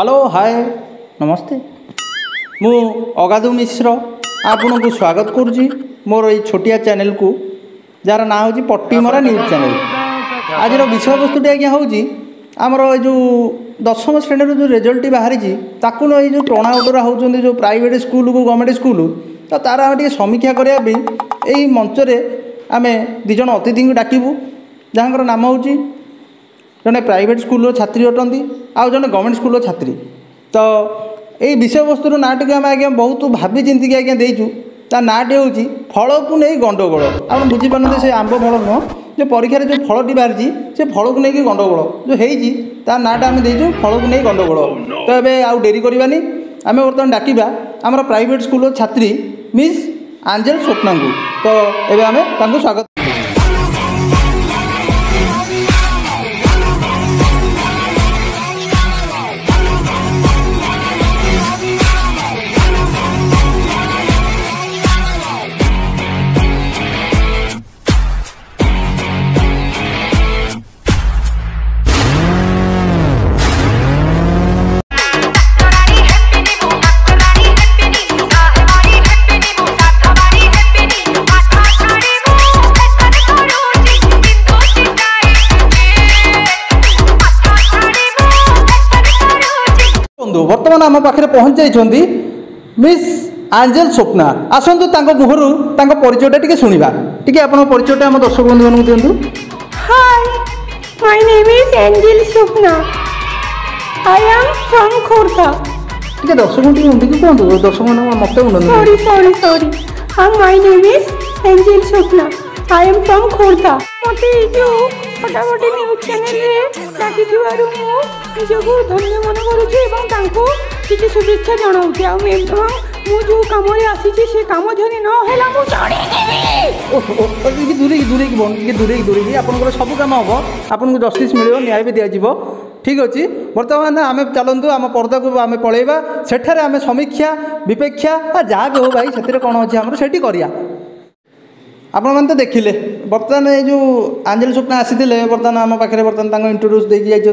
Hello hi नमस्ते मु अगाधु मिश्र आपन को स्वागत करुँची मोर ये छोटिया चैनल को जार ना हूँ पट्टीमरा न्यूज चैनल। आज विषय वस्तुटी आज्ञा हूँ आमर जो दशम श्रेणी जो रिजल्ट बाहरी ताकू ये जो टणा उटरा होती जो प्राइवेट स्कूल को गवर्नमेंट स्कूल तो तार आम समीक्षा करने यही मंचरे आम दिज अतिथि को डाकबू जहाँ नाम हूँ जड़े प्राइवेट स्कूल छात्री अटंती आउ जड़े गवर्नमेंट स्कूल छात्री। तो यही विषय वस्तुर नाटी आम आज्ञा बहुत भावी चिंतिक आज्ञा देचु ता नाटी हूँ फल को नहीं गंडगोल। आप बुझीपारे से आंब फल नुह जो परीक्षा जो फलटी बाहरी से फल को लेकिन गंडगोल जो होती तार नाटा आम देचु फल को नहीं गंडगोल। तो ये आउ डेरी करवानी आम बर्तमान डाकिबा आमर प्राइवेट स्कूल छात्री मिस आंजेल स्वप्ना को। तो ये आम स्वागत बर्तमान आम पाखे पहुँच जाइए मिस आंजेल स्वप्ना आसतु मुहर परिचयटा टी शुणा टी आप परिचयटा आम दर्शक बंधु मानक दिंतु। Hi my name is Angel Swapna I am from Khordha. टी दर्शक टी हिंदी कहतु दर्शक मत sorry sorry sorry my name is Angel Swapna I am from Khordha. मत जो फटाफट न्यूज चैनल डाकी निजको धन्य मन करुँचे शुभेच्छा जनाऊँगी जो कम आसी से कम जदि ना दूरे दूरे दूरे आपंकर सब कम हम आपको जस्टिस मिले न्याय भी दिज्व। ठीक अच्छे बर्तमान आम चलतु आम पर्दा को आम पलैबा सेठार आम समीक्षा विपेक्षा जहाँ भी हो भाई से कौन अच्छे आम से आपण तो देखिले बर्तमान ये जो आंजेल स्वप्ना आसी बर्तमान आम पाखे बर्तमान इंट्रोड्यूस देकी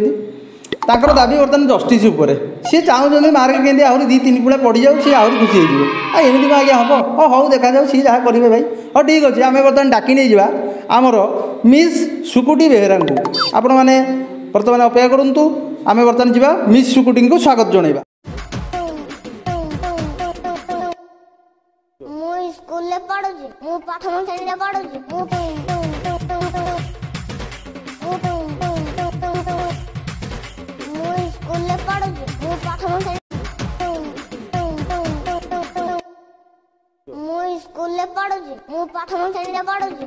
ताकर दाबी बर्तमान जस्टिस उपर सी चाहते मार्क केंद्र आहरी दी तीन पुड़ा पड़ जाऊ सी आहरी खुशी होमती आज्ञा हम हौ देखा जाऊ सी जहाँ करेंगे भाई हाँ ठीक अच्छे आम बर्तमान डाकी नहीं जा आमर मिस सुकुटी बेहेरा को आपण मैंने बर्तमान अपेक्षा करूँ आम बर्तमान जा मिस सुकुटी को स्वागत जनइबा। स्कूल पढ़ुची मु प्रथम श्रेणी पढ़ुची स्कूल पढ़ुची मु प्रथम स्कूल पढ़ुची मु प्रथम श्रेणी पढ़ुची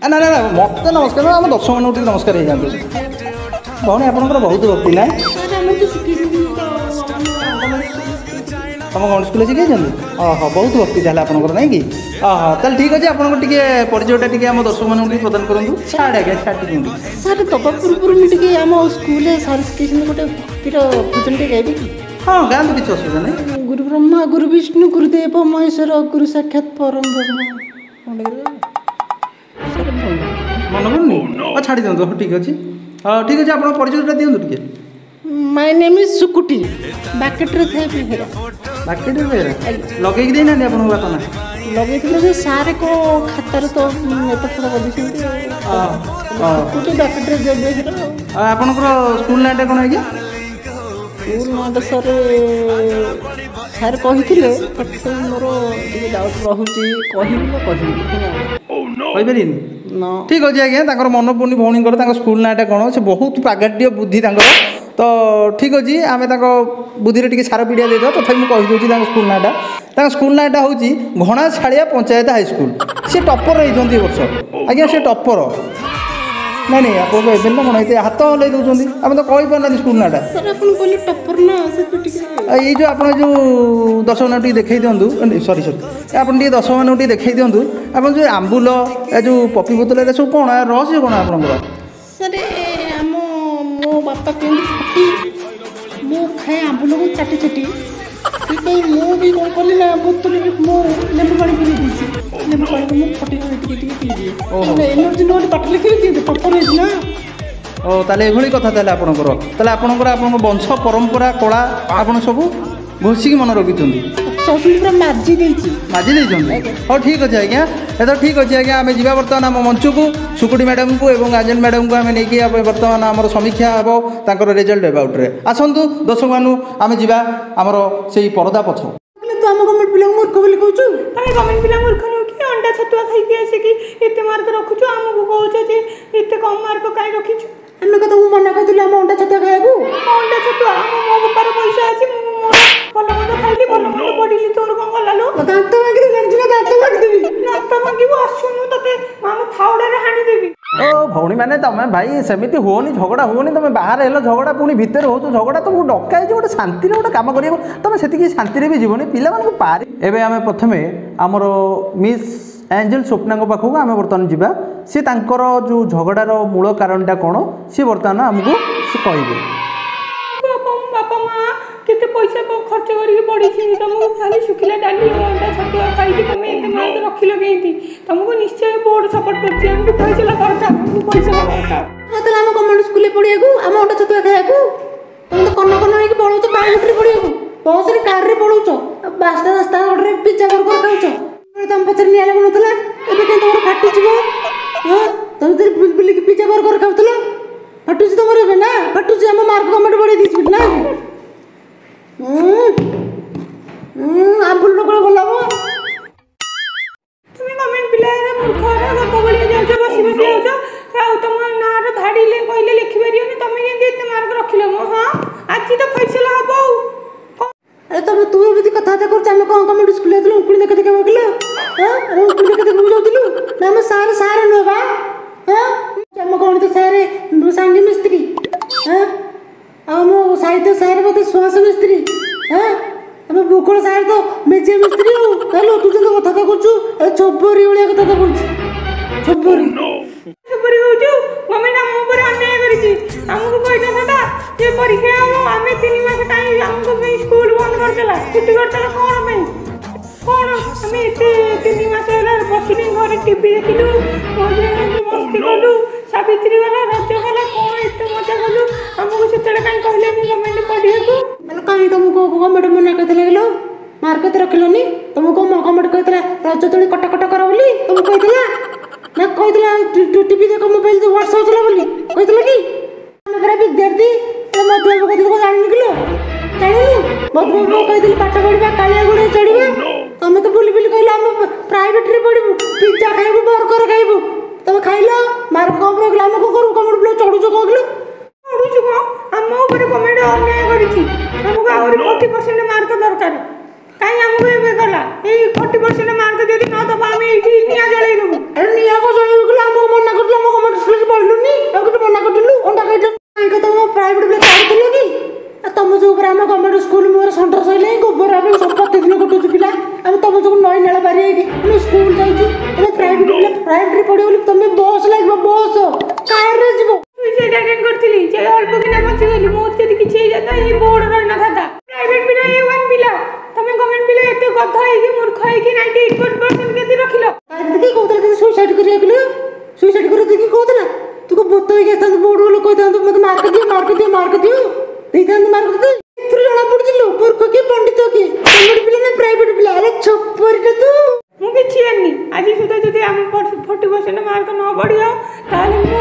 ना ना मत नमस्कार आम दर्शक मानक नमस्कार हो जाते भौणी आपंकर बहुत भक्ति ना तुम गवर्नमेंट स्कूल शिखे ओह बहुत भक्ति ताल आपंकर ना कि ताल ठीक अच्छे आपको परिचयटा टी आम दर्शक मानक प्रदान करूँ छाड़ आज्ञा छाड़ी सर दबा पूर्व आम स्कूल सारे गोटे भक्तिर भजन टे गाइबे कि हाँ गाँव किसी असुविधा नहीं। गुरु ब्रह्मा गुरु विष्णु गुरुदेव महेश्वर गुरु साक्षात परम ब्रह्म मन पड़नी छाड़ी दिखाँ ठीक अच्छे ठीक अच्छे आप परिचयटा दिखाँ टे माय नेम इज सुकुटी बाकेट्रे थे बेहेरा बाकेट्रे बेहेरा लगे देना आप बापा ना लगे से सारे को खातार तो एपट सुकुटी बाकेट्रे बेहेरा आपंकर स्कूल नाटा कौन आज्ञा स्कूल नाटा सर सार कही मोर डाउट रोचे कहीपरि ठीक अच्छे आज्ञा मन पड़नी भौणी स्कूल नाटा कौन से बहुत प्रागाट्य बुद्धि तो ठीक अच्छे आम बुद्धि टी सार पीढ़िया दे तथा मुझे कहीदे स्कूल नाटा स्कूल नाटा हूँ घणाछाड़िया पंचायत हाईस्कूल सी टपर रही वर्ष आज्ञा सी टपर ନାଇଁ ନାଇଁ ଆପଣଙ୍କୁ ଏବେ ନା କ'ଣ ଏତେ ହାତ ହଲେଇ ଦେଉଛନ୍ତି ଆପଣ ତ କହିପାରୁନାହାନ୍ତି ସ୍କୁଲ ନାଁଟା। ସାର୍ ଆପଣ କହିଲେ ଟପର ନା ସେଥିପାଇଁ ଟିକେ ଆଉ ଏଇ ଯେଉଁ ଆପଣ ଯେଉଁ ଦର୍ଶକମାନଙ୍କୁ ଟିକେ ଦେଖାଇ ଦିଅନ୍ତୁ ସରି ଆପଣ ଟିକେ ଦର୍ଶକମାନଙ୍କୁ ଟିକେ ଦେଖାଇ ଦିଅନ୍ତୁ ଆପଣ ଯେଉଁ ଆମ୍ବୁଲ ଏ ଯେଉଁ ପପି ବୋତଲ ଏଗୁଡ଼ା ସବୁ କ'ଣ ରହସ୍ୟ କ'ଣ ଆପଣଙ୍କର? ସାର୍ ମୋ ବାପା କେମିତି ଫଟି ମୁଁ ଖାଏ ଆମ୍ବୁଲକୁ ଚାଟି ଚାଟି ସେଥିପାଇଁ ମୁଁ ବି କ'ଣ କଲି ନା ବୋତଲରେ ମୁଁ ଲେମ୍ବୁ ପାଣି ପିଇ ଦେଇଛି। ଲେମ୍ବୁ ପାଣିକୁ ମୁଁ ଫଟି ଟିକେ ଟିକେ ପିଇଦିଏ। ଏନର୍ଜି ନହେଲେ ପାଠ ଲେଖିବି କେମିତି ଟପର ହେଇଛି ନା। ଓ ତାହେଲେ ଏଭଳି କଥା ତାହେଲେ ଆପଣଙ୍କର ଆପଣଙ୍କ ବଂଶ ପରମ୍ପରା କଳା ଆପଣ ସବୁ ଘୋଷିକି ମନେ ରଖିଛନ୍ତି। ପୁରା ମାଜି ଦେଇଛି। ମାଜି ଦେଇଛନ୍ତି। ହଉ ଠିକ୍ ଅଛି ଆଜ୍ଞା ଏଥର ଠିକ୍ ଅଛି ଆଜ୍ଞା ଆମେ ଯିବା ବର୍ତ୍ତମାନ ଆମ ମଞ୍ଚକୁ ସୁକୁଟି ମ୍ୟାଡ଼ାମଙ୍କୁ ଏବଂ ଆଞ୍ଜେଲ ମ୍ୟାଡ଼ାମଙ୍କୁ ଆମେ ନେଇକି ବର୍ତ୍ତମାନ ଆମର ସମୀକ୍ଷା ହେବ ତାଙ୍କର ରେଜଲ୍ଟ ଏବାଉଟ୍ରେ। ଆସନ୍ତୁ ଦର୍ଶକମାନଙ୍କୁ ଆମେ ଯିବା ଆମର ସେଇ ପରଦା ପଛ। ତୁ ଆମ ଗଭର୍ଣ୍ଣମେଣ୍ଟ ପିଲାଙ୍କୁ ମୂର୍ଖ ବୋଲି କହୁଛୁ? ତମେ ଗଭର୍ଣ୍ଣମେଣ୍ଟ ପିଲା ମୂର୍ଖ ନୁହଁ କି ଅଣ୍ଡା ଛତୁଆ ଖାଇକି ଆସିକି ଏତେ ମାର୍କ ରଖୁଛୁ ଆମକୁ କହୁଛ ଯେ ଏତେ କମ୍ ମାର୍କ କାହିଁ ରଖିଛୁ? ଆମେ କଥା ମୁଁ ମନା କରିଥିଲି ଆମ ଅଣ୍ଡା ଛତୁଆ ଖାଇବାକୁ। ଅଣ୍ଡା ଛତୁଆ ମୋ ବାପାର ପଇସା ଅଛି ମୁଁ ମୋର ଭଲ ମନ୍ଦ ଖାଇଲି ଭଲ ମନ୍ଦ ପଡ଼ିଲି ତୋର କ'ଣ ଗଲାଲୁ? ଦାନ୍ତ ମାଗିଦେବି ଜାଣିଛୁ ନା ଦାନ୍ତ ମାଗିଦେବି। ଦାନ୍ତ ମାଗିବୁ ଆସୁନୁ ତତେ ଆମ ଫାଉଡ଼ାରେ ହାଣିଦେବି। ଓ ଭଉଣୀ ମାନେ ତମେ ଭାଇ ସେମିତି ହୁଅନି ଝଗଡ଼ା ହୁଅନି ତମେ ବାହାରେ ହେଲ ଝଗଡ଼ା ପୁଣି ଭିତରେ ହେଉଛ ଝଗଡ଼ା ତମକୁ ଡକା ହେଇଛି ଗୋଟେ ଶାନ୍ତିରେ ଗୋଟେ କାମ କରିବାକୁ ତମେ ସେତିକି ଶାନ୍ତିରେ ବି ଯିବନି ପିଲାମାନଙ୍କୁ ପାରି। ଏବେ ଆମେ ପ୍ରଥମେ ଆମର ମିସ୍ एंजेल स्वप्ना पाखक आम बर्तमान जा सी तांकर जो झगड़ार मूल कारणटा कौन सी बर्तमान आमको कहे बापा माँ केते पैसा खर्च करके पढ़ी तुमको खाली शुखिला डाली अंडा छतुआ खाई तुम एत मार्क रखिल कहीं तुमको निश्चय बोर्ड सपोर्ट कर पैसा दरकार पैसा दरकार मतलब आम गवर्नमेंट स्कूल पढ़िया आम अंडा छतुआ खाया तुम तो कन्न कन्न हो पढ़ाऊ प्राइवेट पढ़िया बस रे कार रे पढ़ाऊ बास्ता रास्ता पिज्जा बर्गर खाऊ तुम पचर निया लगुन एवं कहीं तुम फाटुच हाँ तुम बुलिक पिज्जा बर्गर खाऊल फाटुच तुम ना फाटुच आम मार्क गवर्नमेंट बढ़े दी ना आंबुल कौन भल हम तुम गवर्नमेंट पिला मूर्ख गप बड़ी जाऊँ बस बस जाऊँ तुम ना धाड़ी कहले लिखिपार तुम केमती मार्क रखिल हाँ आज तो फैसला हम अरे तुम तू एमती कथबार्ता कर कौन गवर्नमेंट स्कूल जाऊँ उकुड़ी देखा देखा बोल हाँ उकुड़ी देखा देखा जाऊँ ना आम सार सार नुह बा हाँ आम गणित सारे सांगी मिस्त्री हाँ आम साहित्य सारे बोलते श्वास मिस्त्री हाँ आम भूगोल सारे तो मेजे मिस्त्री हो तू जो कथा कर छबरी भाया कथा कर छबरी छबरी कहूँ गवर्नमेंट आम ऊपर अन्याय करमको कहता ये परीक्षा हम आम 3 मास कहीं आमको स्कूल बंद करदेला छुट्टी करदेला कौन कौन आम एत 3 मास बसिनी घर टीवी देखिलु मस्ती कलु सावित्री गला रज गला कौन एत मजा कलु आमको से कहीं कहले गवर्नमेंट पढ़िया कहीं तुमको गवर्नमेंट मना करते लगलो मार्क रखिलनि तुमको गवर्नमेंट कहता रज तोड़ी कटा कटा कर बोली तुमको कहला ना कहला टीवी देख मोबाइल व्हाट्सएप चला बोली कहला कि मेरा विद्यार्थी मधुबाबू कहते को जानी निकलो जानू मधुबाबू कहते पाठ पढ़ा कालिया गुड़े चढ़ा तुम तो बुली बुली कहल आम प्राइवेट रे पढ़ू पिज्जा खाइबू बर्गर खाइबू तुम खाइल मार्क कम रखल आम कौन करूँ गवर्नमेंट पिला चढ़ुच कौन पढ़ुचु कौन आम गवर्नमेंट अन्याय करमको आहरी 40% मार्क दरकार कहीं आमको ये गला ये 40% मार्क जब न दबा आम ये निया जलई देबू अरे निया को जलई आम मना कर गवर्नमेंट स्कूल पढ़लुनी मना करलु अंडा खाइल तुम प्राइवेट पिला छाड़ू कि तुम जो आम गवर्नमेंट स्कूल मोर संटर सैले गोबर आम सब प्रतिदिन कटुच पिला आम तुम जो नई नाला बारी स्कूल जाऊँ प्राइवेट पिला प्राइवेट पढ़े बोली तुम बस लगे बस कार जीव सुइसाइड अटेंड करथिली जे अल्प किना बची गली मोर जदी किछि हे जाता ए बोर्ड रहि न थाता प्राइवेट पिला ए1 पिला तमे गवर्नमेंट पिला एते गध हे कि मूर्ख हे कि 98% केति रखिलो देखि कहतला सुइसाइड करिया कि सुइसाइड करे देखि कहतला तू को बोतो हे के बोर्ड वाला कहता मत मार्क दियो देता मार्क दे इत्र जणा पड़छि लो मूर्ख के पंडित के गवर्नमेंट पिला ना प्राइवेट पिला अरे छप्परटा तू मु किछि आनी आज सुधा जदी हम 40% मार्क न बढ़ियो ताले मु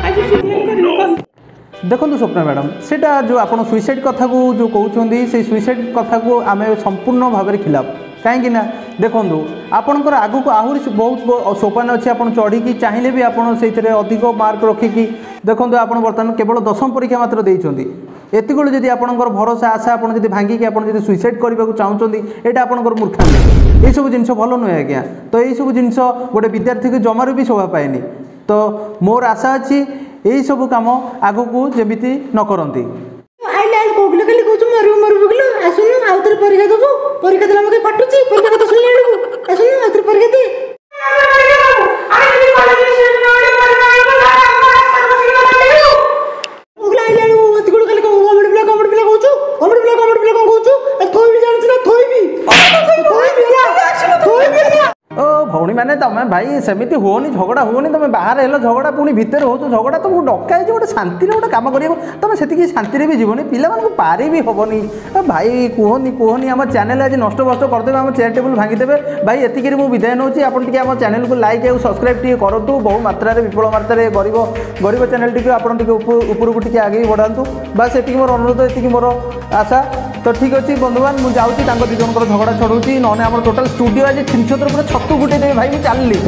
आज सुधार करबो देखो स्वप्ना मैडम सेटा जो आप सुइसाइड कथा को जो कहते से सुइसाइड कथा को आम संपूर्ण भाव में खिलाफ कहीं देखो आपणकर आगू को आहरी बहुत सोपान अच्छे आप चढ़ी चाहिए भी आप अधिक मार्क रखिकी देखो आप बर्तमान केवल 10वीं परीक्षा मात्र देती एति जदि आपणकर भरोसा आशा आप भांगिकी आप सुइसाइड करने को चाहते यहाँ आपंकर मूर्खामी ये सब जिन भल नुहे आज्ञा तो यही सब जिन गोटे विद्यार्थी को जमारू भी शोभा पाएनि तो मोर आशा अच्छी यही सब कम आगु को जमीती न करती। आइले आइले कोगले खाली कहूँ मरबू किलो आसुनु आउ थे परीक्षा देबू परीक्षा देला मके फाटुची परीक्षा कथा सुनले बेलू आसुनु आउ थे परीक्षा दे कोगले आइले आइले अति गुड़ खाली कॉमेडी प्ले कॉमेडी प्ले कहूँ थोई भी जानछ ना थोई भी ओ भौणी मैंने तुम भाई सेमती होनी झगड़ा होनी तुम बाहर हेलो झगड़ा पुणी भितर हो झगड़ा तुमको डकाई गोटे शांति गोटे कम कर तुम से शांति भी जीवन पिला पारि भी हेनी भाई कहनी आम चैनल आज नष्ट बस्ट करदे आम चेयर टेबुल भांगीदेवे भाई एतिक विदाय नौ आपन आम चैनल को लाइक और सब्सक्राइब टी करूँ बहु मात्रा विपुल मात्रा गरीब चैनल टी आपड़ उपरको टी आगे बढ़ातु बस ये मोर अनुरोध ये मोर आशा तो ठीक अच्छे बंधुबान मुझे जाऊँगी दिजन झगड़ा छड़ूँ ना आम टोटाल स्टूडियो आज 300 पूरा छतु गुटे देवे भाई मुझे चलली।